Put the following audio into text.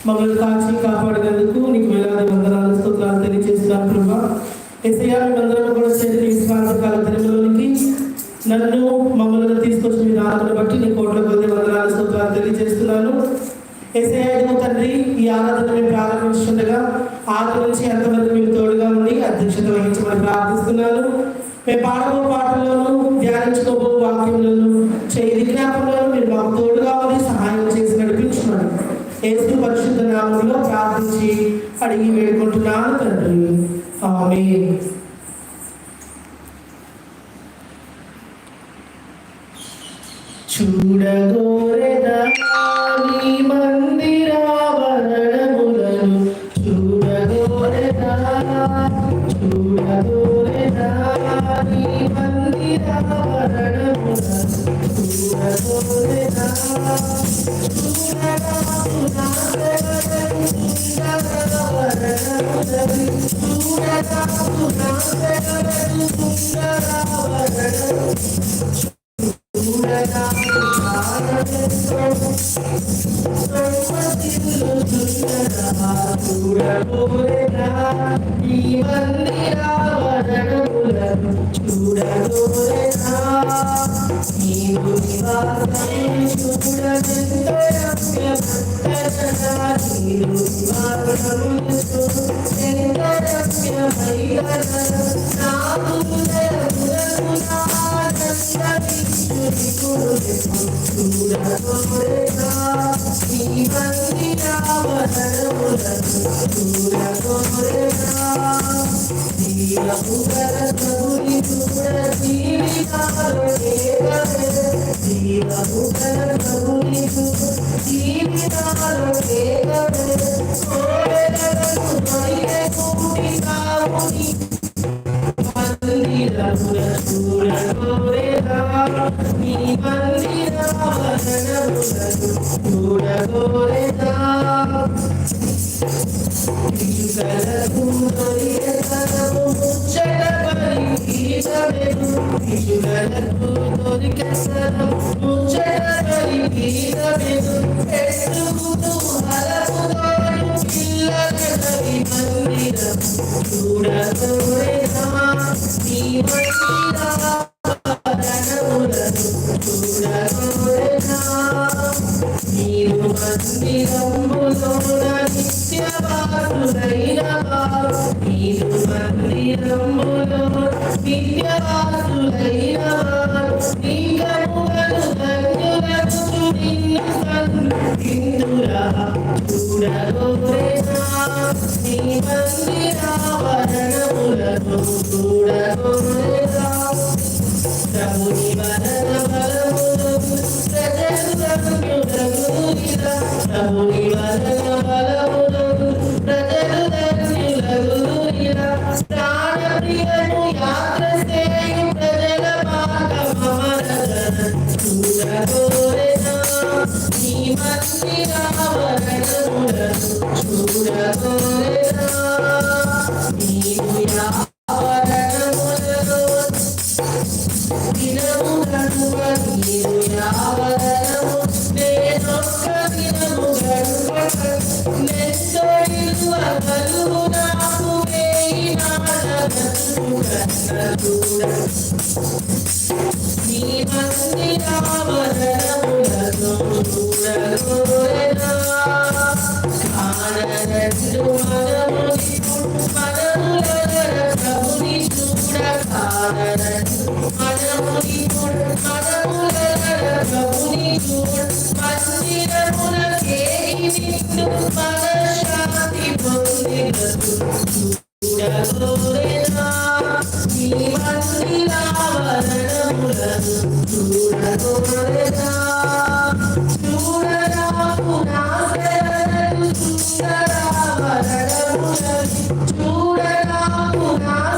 మమ్మల్ని కాచి కాపాడినందుకు నీకు వేలాది వందనాలు స్తోత్రాలు తెలియజేస్తున్నాను ప్రభా. యేసయ్యా మేమందరం కూడా చేసిన విశ్వాసకాల దినములోనికి నన్ను మమ్మల్ని తీసుకొచ్చిన మీ నామమును బట్టి నీ కోట్ల కొద్ది వందనాలు స్తోత్రాలు తెలియజేస్తున్నాను. యేసయ్యా తండ్రి, ఈ ఆరాధన మేము ప్రారంభించుండగా ఆది నుంచి ఎంతమంది మీరు తోడుగా ఉండి అధ్యక్షత వహించమని ప్రార్థిస్తున్నాను. మేము పాడబో పాటల్లోనూ ధ్యానించుకోబో వాక్యంలోనూ చేయి విజ్ఞాపనలోనూ మీరు మాకు తోడుగా ఉండి సహాయం చేసి నడిపించున్నాను. యేసు పరిశుద్ధ నామములో ప్రార్థించి అడిగి వేడుకుంటున్నాను తండ్రి, ఆమేన్. చూడగోరెదా నీ మందిరావరణములను, చూడగోరెదా చూడగోరెదా నీ మందిరావరణములను, చూడగోరెదా చూడగోరెదా ఈ మందిరావరణములను, చూడగోరెదా నీవు నివాసము చూడగెంత రమ్యమంతరగా, నీవు నివాసము ఎంత రమ్యమైనదా, నా హృదయమునకు చూడగోరెదా ఈ మందిరావరణములను, చూడగోరెదా జీవముగరసముని చూడ జీవితాలు కేవలే, జీవముగరసముని చూడ జీవితాలు కేవలే, కోవెలకు దొరికే కూటి కావుని మందిరముల చూడగోరెదా ఈ మందిరావరణములను, చూడగోరెదా ఇసుకలకు దొరికే స్థలము ముచ్చట కలిగినదెను, ఇసుకలకు దొరికే స్థలము ముచ్చట కలిగినదెను, ఎత్తుకుతూ హలముతోను పిల్లలకి మందిరము, చూడగోరెదా ఈ మందిరావరణములను, చూడగోరెదా నీవు మందిరములోన నిత్యవాసులైన వారు, నీవు మందిరములో నిత్యవాసులైన వారు, లింగములను ధన్యులకు నిన్ను సంతురా, చూడగోరెదా నీ మందిరావరణములను, చూడగోరెదా ప్రభుని వరద బలములు ప్రజలు ధన్యులగుదురిరా, ప్రభుని వరద బలములు ప్రజలు ధన్యులగుదురిరా, ప్రాణప్రియను యాత్ర చేయు ప్రజల మార్గమమరదన, చూడగోరెదా నీ మందిరావరణములను, చూడగోరెదా నీవు యావరణములలో దినము గడువ, నీవు యావరణము నేనొక్క దినము గడువక, నెంతో ఇలువ కలుగు నాకు వేయి నాడగను కన్నదూడ, నీ మందిరావరణములను, చూడగోరెదా కానరెండు మనముని మనములగర ప్రభుని చూడ, కానరెండు మనముని మనములగర ప్రభుని చూడ, మందిరములకే నిన్ను మనశ్శాంతి పొందినదు, చూడగోరెదా ఈ మందిరావరణములను, చూడగోరెదా